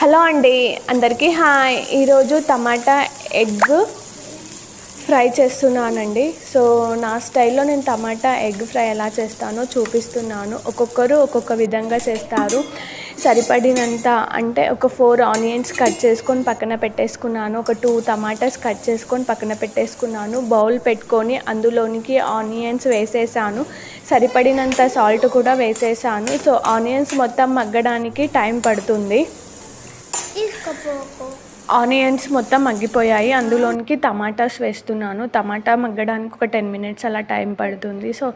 Hello అండి, అందరికీ hi. ఈరోజు టమాటా ఎగ్ ఫ్రై చేస్తున్నానండి. సో నా స్టైల్లో నేను టమాటా ఎగ్ ఫ్రై ఎలా చేస్తానో చూపిస్తున్నాను. ఒక్కొక్కరు ఒక్కొక్క విధంగా చేస్తారు. సరిపడినంత అంటే ఒక 4 ఆనియన్స్ కట్ చేసుకొని పక్కన పెట్టేసుకున్నాను. ఒక 2 టమాటాస్ కట్ చేసుకొని పక్కన పెట్టేసుకున్నాను. బౌల్ పెట్టుకొని అందులోనికి ఆనియన్స్ వేసేసాను. సరిపడినంత సాల్ట్ కూడా వేసేసాను. సో ఆనియన్స్ మొత్తం మగ్గడానికి టైం పడుతుంది. ఆనియన్స్ మొత్తం మగ్గిపోయాయి. అందులోనికి టమాటాస్ వేస్తున్నాను. టమాటా మగ్గడానికి ఒక 10 మినిట్స్ అలా టైం పడుతుంది. సో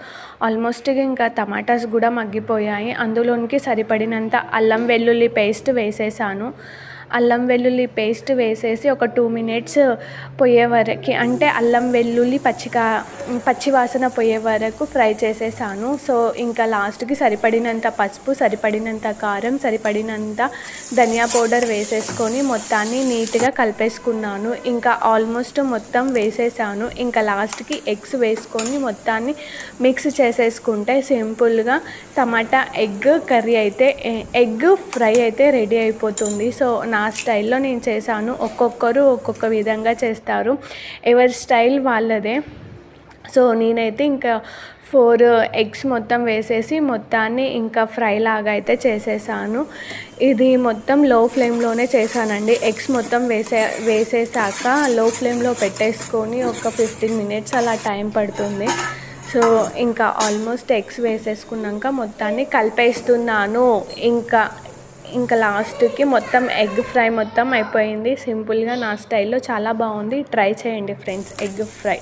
ఆల్మోస్ట్ ఇంకా టమాటాస్ కూడా మగ్గిపోయాయి. అందులోనికి సరిపడినంత అల్లం వెల్లుల్లి పేస్ట్ వేసేసాను. అల్లం వెల్లుల్లి పేస్ట్ వేసేసి ఒక 2 మినిట్స్ పోయే వరకు, అంటే అల్లం వెల్లుల్లి పచ్చివాసన పోయే వరకు ఫ్రై చేసేసాను. సో ఇంకా లాస్ట్కి సరిపడినంత పసుపు, సరిపడినంత కారం, సరిపడినంత ధనియా పౌడర్ వేసేసుకొని మొత్తాన్ని నీట్గా కలిపేసుకున్నాను. ఇంకా ఆల్మోస్ట్ మొత్తం వేసేసాను. ఇంకా లాస్ట్కి ఎగ్స్ వేసుకొని మొత్తాన్ని మిక్స్ చేసేసుకుంటే సింపుల్గా టమాటా ఎగ్ కర్రీ అయితే, ఎగ్ ఫ్రై అయితే రెడీ అయిపోతుంది. సో నా స్టైల్లో నేను చేశాను. ఒక్కొక్కరు ఒక్కొక్క విధంగా చేస్తారు, ఎవరి స్టైల్ వాళ్ళదే. సో నేనైతే ఇంకా 4 ఎగ్స్ మొత్తం వేసేసి మొత్తాన్ని ఇంకా ఫ్రై లాగా అయితే చేసేసాను. ఇది మొత్తం లో ఫ్లేమ్లోనే చేశానండి. ఎగ్స్ మొత్తం వేసేసాక లో ఫ్లేమ్లో పెట్టేసుకొని ఒక 15 మినిట్స్ అలా టైం పడుతుంది. సో ఇంకా ఆల్మోస్ట్ ఎగ్స్ వేసేసుకున్నాక మొత్తాన్ని కలిపేస్తున్నాను. ఇంకా లాస్ట్కి మొత్తం ఎగ్ ఫ్రై మొత్తం అయిపోయింది. సింపుల్గా నా స్టైల్లో చాలా బాగుంది. ట్రై చేయండి ఫ్రెండ్స్ ఎగ్ ఫ్రై.